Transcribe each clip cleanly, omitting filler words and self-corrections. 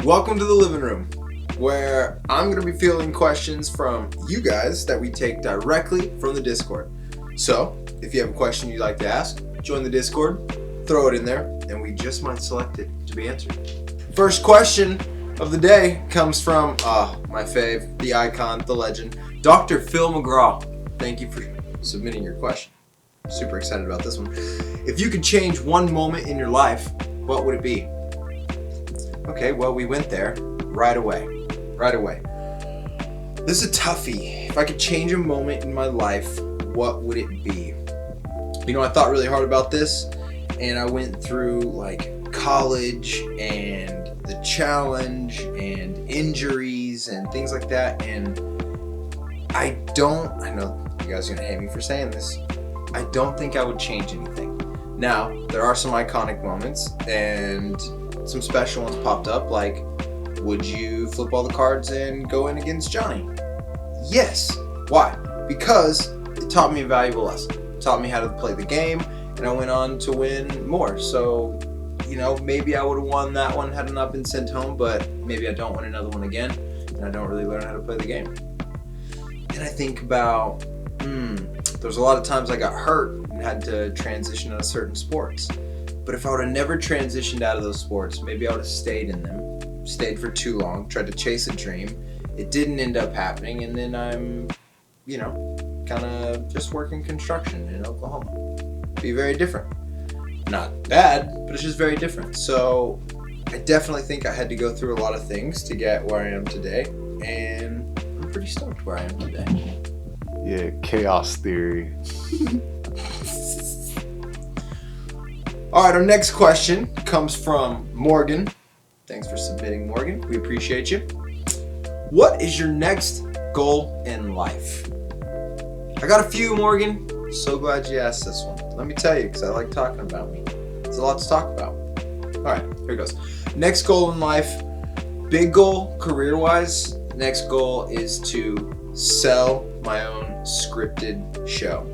Welcome to the living room, where I'm going to be fielding questions from you guys that we take directly from the Discord. So, if you have a question you'd like to ask, join the Discord, throw it in there, and we just might select it to be answered. First question of the day comes from my fave, the icon, the legend, Dr. Phil McGraw. Thank you for submitting your question. Super excited about this one. If you could change one moment in your life, what would it be? Okay, well, we went there right away. This is a toughie. If I could change a moment in my life, what would it be? You know, I thought really hard about this, and I went through like college and the challenge and injuries and things like that, and I know you guys are gonna hate me for saying this, I don't think I would change anything. Now, there are some iconic moments and some special ones popped up, like, would you flip all the cards and go in against Johnny? Yes. Why? Because it taught me a valuable lesson. It taught me how to play the game, and I went on to win more. So, you know, maybe I would have won that one had I not been sent home, but maybe I don't win another one again, and I don't really learn how to play the game. And I think about, there's a lot of times I got hurt and had to transition out of certain sports. But if I would have never transitioned out of those sports, maybe I would have stayed in them, stayed for too long, tried to chase a dream. It didn't end up happening, and then I'm, kind of just working construction in Oklahoma. Be very different. Not bad, but it's just very different. So I definitely think I had to go through a lot of things to get where I am today, and I'm pretty stoked where I am today. Yeah, chaos theory. All right, our next question comes from Morgan. Thanks for submitting, Morgan. We appreciate you. What is your next goal in life? I got a few, Morgan. So glad you asked this one. Let me tell you, because I like talking about me. There's a lot to talk about. All right, here it goes. Next goal in life, big goal career-wise. Next goal is to sell my own scripted show.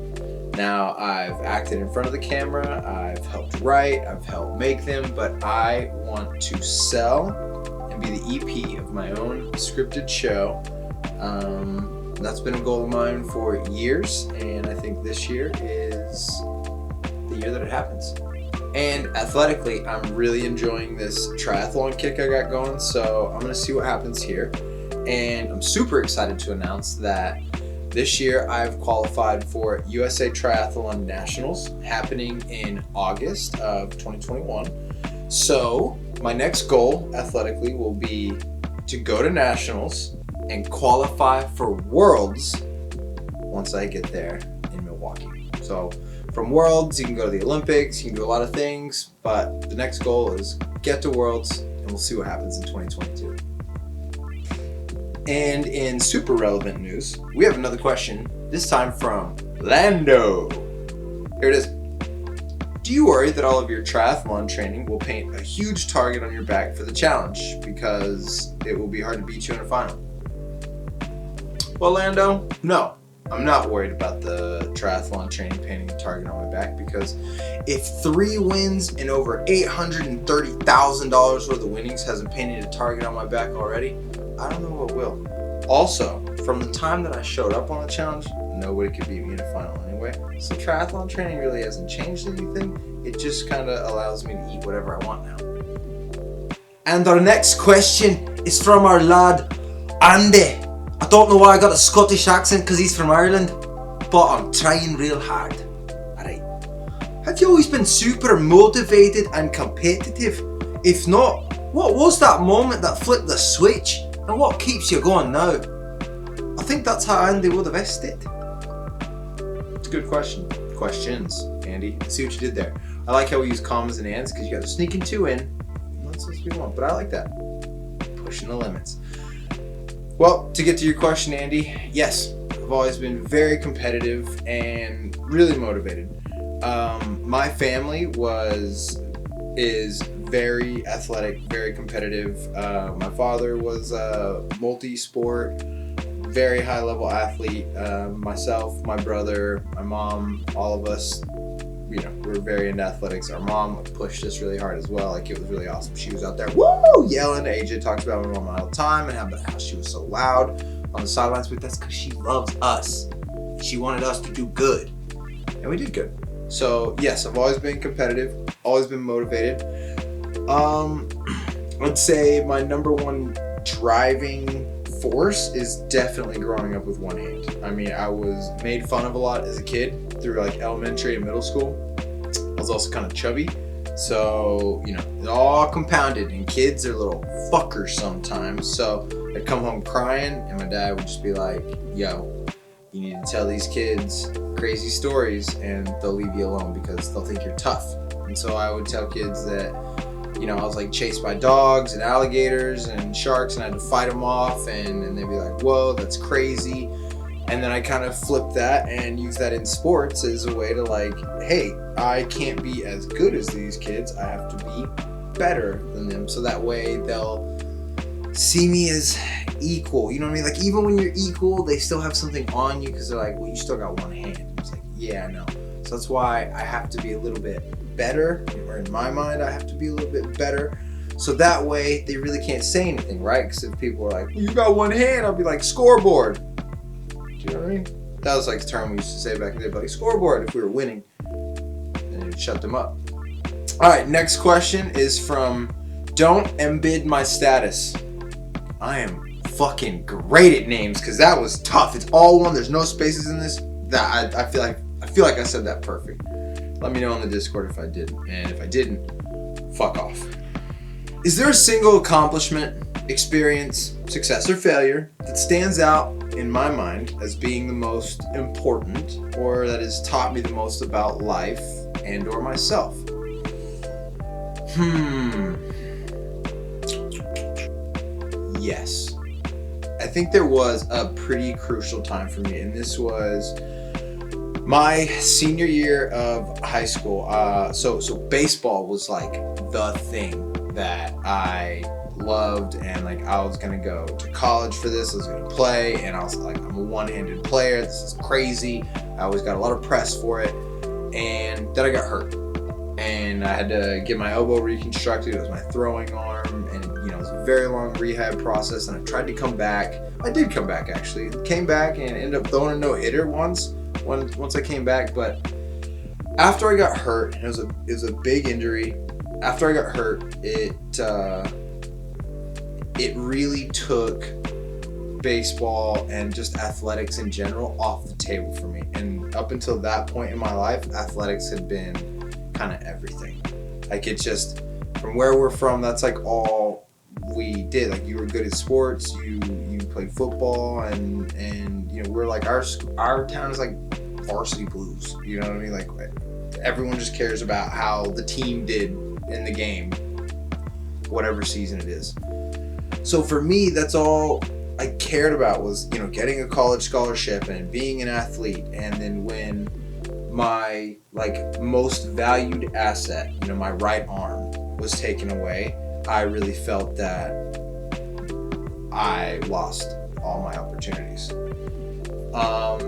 Now, I've acted in front of the camera, I've helped write, I've helped make them, but I want to sell and be the EP of my own scripted show. That's been a goal of mine for years, and I think this year is the year that it happens. And athletically, I'm really enjoying this triathlon kick I got going, so I'm going to see what happens here. And I'm super excited to announce that this year I've qualified for USA Triathlon Nationals happening in August of 2021. So my next goal athletically will be to go to Nationals and qualify for Worlds once I get there in Milwaukee. So from Worlds, you can go to the Olympics, you can do a lot of things, but the next goal is get to Worlds, and we'll see what happens in 2022. And in super relevant news, we have another question, this time from Lando. Here it is. Do you worry that all of your triathlon training will paint a huge target on your back for the challenge because it will be hard to beat you in a final? Well, Lando, no. I'm not worried about the triathlon training painting a target on my back, because if 3 wins and over $830,000 worth of winnings hasn't painted a target on my back already, I don't know what will. Also, from the time that I showed up on the challenge, nobody could beat me in a final anyway. So triathlon training really hasn't changed anything. It just kind of allows me to eat whatever I want now. And our next question is from our lad, Andy. I don't know why I got a Scottish accent because he's from Ireland, but I'm trying real hard. Alright. Have you always been super motivated and competitive? If not, what was that moment that flipped the switch? And what keeps you going now? I think that's how Andy would have asked it. It's a good question. Questions, Andy. See what you did there. I like how we use commas and ands because you got to sneak in 2 in. That's what we want, but I like that. Pushing the limits. Well, to get to your question, Andy, yes, I've always been very competitive and really motivated. My family is very athletic, very competitive. My father was a multi-sport, very high-level athlete. Myself, my brother, my mom, all of us we're very into athletics. Our mom pushed us really hard as well. Like, it was really awesome. She was out there, woo, yelling. AJ talks about my mom all the time and how she was so loud on the sidelines. But that's because she loves us. She wanted us to do good, and we did good. So yes, I've always been competitive, always been motivated. I'd say my number one driving force is definitely growing up with one hand. I mean, I was made fun of a lot as a kid through like elementary and middle school. I was also kind of chubby, so it all compounded, and kids are little fuckers sometimes. So I'd come home crying, and my dad would just be like, yo, you need to tell these kids crazy stories and they'll leave you alone because they'll think you're tough. And so I would tell kids that I was like chased by dogs and alligators and sharks, and I had to fight them off, and they'd be like, whoa, that's crazy. And then I kind of flipped that and used that in sports as a way to like, hey, I can't be as good as these kids. I have to be better than them. So that way they'll see me as equal. You know what I mean? Like, even when you're equal, they still have something on you because they're like, well, you still got one hand. It's like, yeah, I know. So that's why I have to be a little bit better, or in my mind, I have to be a little bit better. So that way they really can't say anything, right? Because if people are like, well, you got one hand, I'll be like, scoreboard. Do you know what I mean? That was like the term we used to say back in the day, like scoreboard if we were winning. And it'd shut them up. All right, next question is from Don't Embed My Status. I am fucking great at names because that was tough. It's all one. There's no spaces in this. That I feel like I said that perfect. Let me know on the Discord if I didn't. And if I didn't, fuck off. Is there a single accomplishment, experience, success, or failure that stands out in my mind as being the most important, or that has taught me the most about life and or myself? Yes. I think there was a pretty crucial time for me, and this was my senior year of high school. So baseball was like the thing that I loved, and like I was gonna go to college for this. I was gonna play, and I was like, I'm a one-handed player. This is crazy. I always got a lot of press for it, and then I got hurt, and I had to get my elbow reconstructed. It was my throwing arm, and it was a very long rehab process. And I tried to come back. I did come back actually. Came back and ended up throwing a no-hitter once I came back. But after I got hurt, it was a big injury. After I got hurt, it really took baseball and just athletics in general off the table for me. And up until that point in my life, athletics had been kind of everything. Like, it just, from where we're from, that's like all we did. Like, you were good at sports, you played football, and we're like, our town is like varsity blues. You know what I mean? Like, everyone just cares about how the team did in the game, whatever season it is. So for me, that's all I cared about was, getting a college scholarship and being an athlete. And then when my most valued asset, my right arm, was taken away, I really felt that I lost all my opportunities.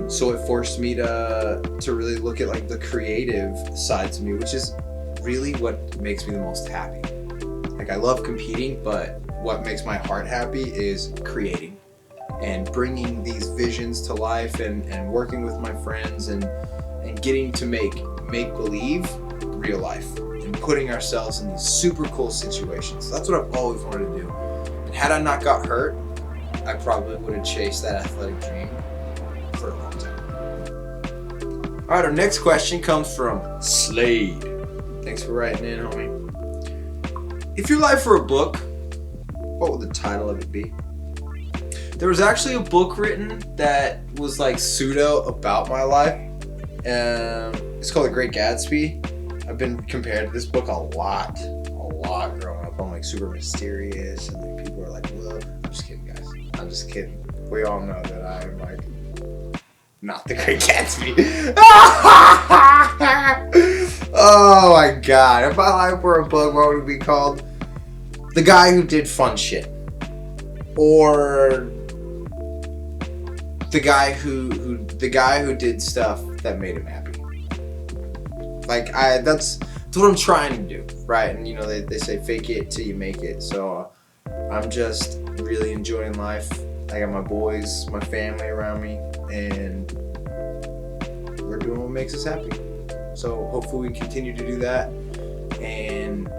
So it forced me to really look at the creative sides of me, which is really what makes me the most happy. Like, I love competing, but what makes my heart happy is creating and bringing these visions to life, and working with my friends and getting to make believe real life and putting ourselves in these super cool situations. That's what I've always wanted to do. And had I not got hurt, I probably would have chased that athletic dream for a long time. All right, our next question comes from Slade. Thanks for writing in, homie. If your life were a book, what would the title of it be? There was actually a book written that was like pseudo about my life. It's called The Great Gatsby. I've been compared to this book a lot growing up. I'm like super mysterious, and like people are like, "Whoa!" I'm just kidding, guys. I'm just kidding. We all know that I'm like not the Great Gatsby. Oh my god! If my life were a book, what would it be called? The Guy Who Did Fun Shit, or the guy who did stuff that made him happy. That's what I'm trying to do, right? And they say fake it till you make it. So I'm just really enjoying life. I got my boys, my family around me, and we're doing what makes us happy. So hopefully we continue to do that, and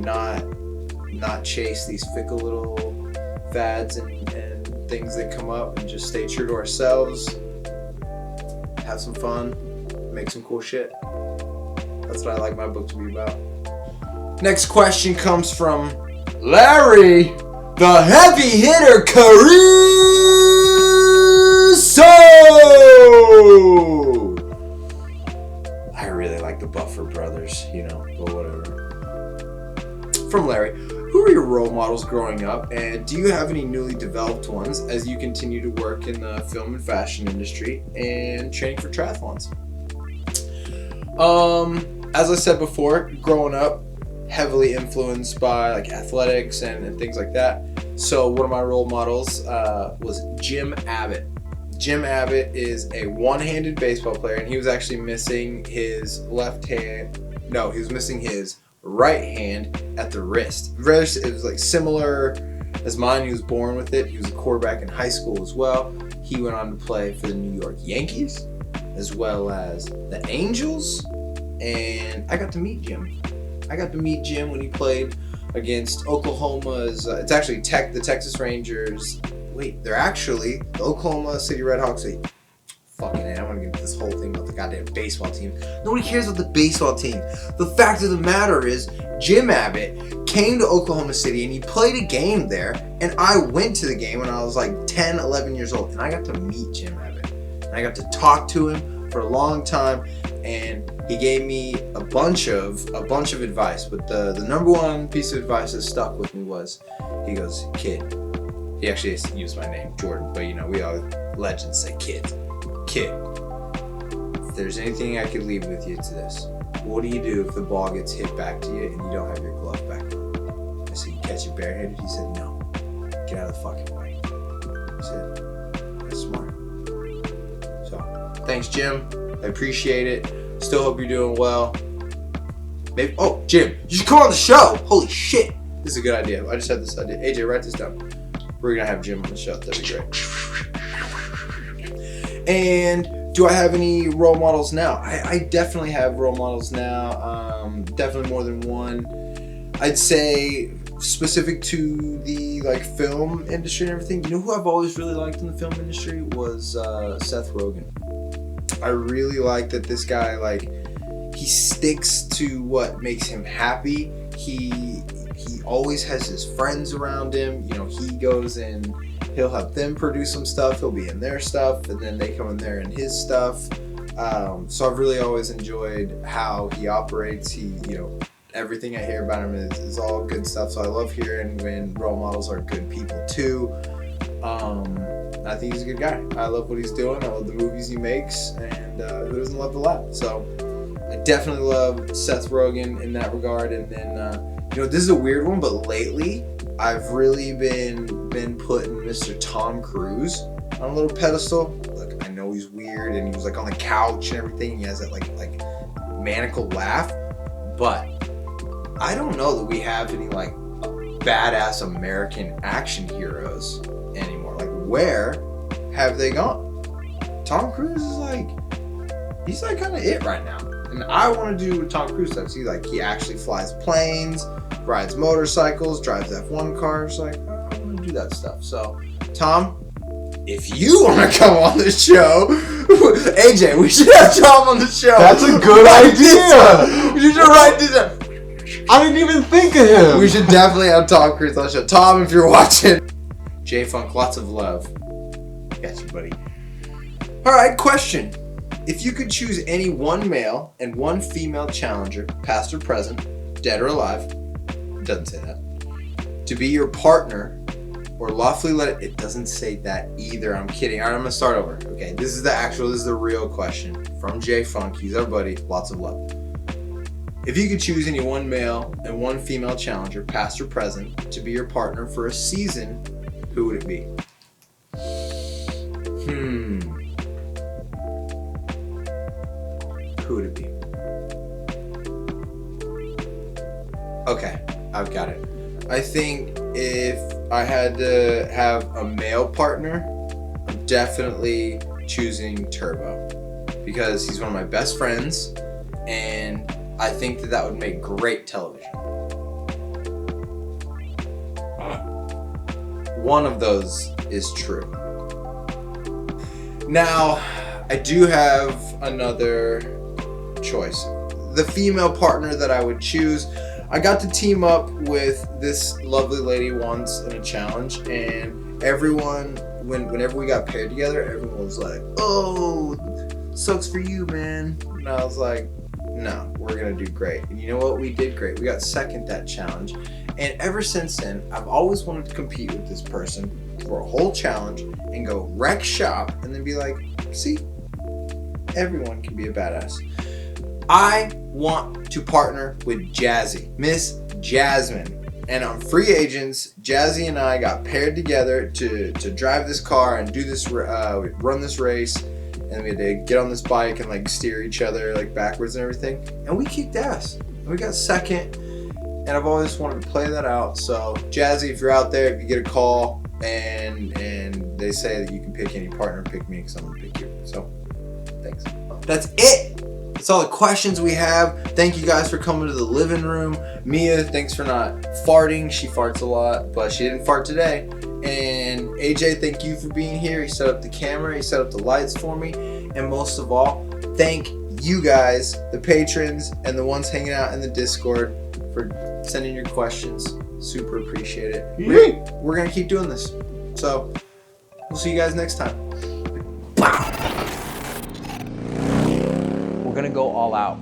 not chase these fickle little fads and things that come up, and just stay true to ourselves, have some fun, make some cool shit. That's what I like my book to be about. Next question comes from Larry, the heavy hitter Caruso. I really like the Buffer brothers, but whatever. From Larry, who are your role models growing up, and do you have any newly developed ones as you continue to work in the film and fashion industry and training for triathlons? As I said before, growing up, heavily influenced by like athletics and things like that. So one of my role models was Jim Abbott. Jim Abbott is a one-handed baseball player, and he was actually missing his left hand. No, he was missing his right hand at the wrist. It was like similar as mine. He was born with it. He was a quarterback in high school as well. He went on to play for the New York Yankees as well as the Angels, and I got to meet Jim. When he played against Oklahoma's. It's actually the Texas Rangers. Wait, they're actually the Oklahoma City Red Hawks. Fucking it, I'm gonna get this whole thing about the goddamn baseball team. Nobody cares about the baseball team. The fact of the matter is, Jim Abbott came to Oklahoma City and he played a game there, and I went to the game when I was like 10, 11 years old, and I got to meet Jim Abbott. And I got to talk to him for a long time, and he gave me a bunch of advice. But the number one piece of advice that stuck with me was, he goes, "Kid." He actually used my name, Jordan, but we all legends say kid. Kid, if there's anything I could leave with you, it's this. What do you do if the ball gets hit back to you and you don't have your glove back on? I said, "You catch it barehanded?" He said, "No. Get out of the fucking way." I said, "That's smart." So, thanks, Jim. I appreciate it. Still hope you're doing well. Maybe. Oh, Jim, you should come on the show. Holy shit. This is a good idea. I just had this idea. AJ, write this down. We're going to have Jim on the show. That'd be great. And do I have any role models now? I definitely have role models now. Definitely more than one. I'd say specific to the film industry and everything. Who I've always really liked in the film industry was Seth Rogen. I really like that this guy he sticks to what makes him happy. He always has his friends around him. He goes and he'll have them produce some stuff. He'll be in their stuff, and then they come in there in his stuff. So I've really always enjoyed how he operates. Everything I hear about him is all good stuff. So I love hearing when role models are good people too. I think he's a good guy. I love what he's doing. I love the movies he makes, and who doesn't love to laugh? So I definitely love Seth Rogen in that regard. And then this is a weird one, but lately I've really been putting Mr. Tom Cruise on a little pedestal. Look, I know he's weird, and he was on the couch and everything. He has that like maniacal laugh, but I don't know that we have any badass American action heroes anymore. Where have they gone? Tom Cruise is he's kind of it right now, and I want to do what Tom Cruise does. He actually flies planes, rides motorcycles, drives F1 cars. I want to do that stuff. So, Tom, if you want to come on the show, AJ, we should have Tom on the show. That's a good idea. You should write this up. I didn't even think of him. We should definitely have Tom Cruise on the show. Tom, if you're watching, J-Funk, lots of love. Got you, buddy. All right, question. If you could choose any one male and one female challenger, past or present, dead or alive, it doesn't say that, to be your partner or lawfully it doesn't say that either. I'm kidding. All right, I'm going to start over. Okay, this is the real question from J-Funk. He's our buddy. Lots of love. If you could choose any one male and one female challenger, past or present, to be your partner for a season, who would it be? Who would it be? Okay, I've got it. I think if I had to have a male partner, I'm definitely choosing Turbo because he's one of my best friends, and I think that would make great television. One of those is true. Now, I do have another choice. The female partner that I would choose, I got to team up with this lovely lady once in a challenge, and everyone, whenever we got paired together, everyone was like, "Oh, sucks for you, man." And I was like, "No, we're gonna do great." And you know what? We did great. We got second that challenge, and ever since then, I've always wanted to compete with this person for a whole challenge and go wreck shop, and then be like, "See, everyone can be a badass." I want to partner with Jazzy, Miss Jasmine. And on Free Agents, Jazzy and I got paired together to drive this car and do this, run this race. And we had to get on this bike and like steer each other like backwards and everything. And we kicked ass. And we got second. And I've always wanted to play that out. So Jazzy, if you're out there, if you get a call and they say that you can pick any partner, pick me because I'm gonna pick you. So thanks. That's it. That's all the questions we have. Thank you guys for coming to the living room. Mia, thanks for not farting. She farts a lot, but she didn't fart today. And AJ, thank you for being here. He set up the camera, he set up the lights for me. And most of all, thank you guys, the patrons and the ones hanging out in the Discord, for sending your questions. Super appreciate it. We're going to keep doing this. So, we'll see you guys next time. We're gonna go all out.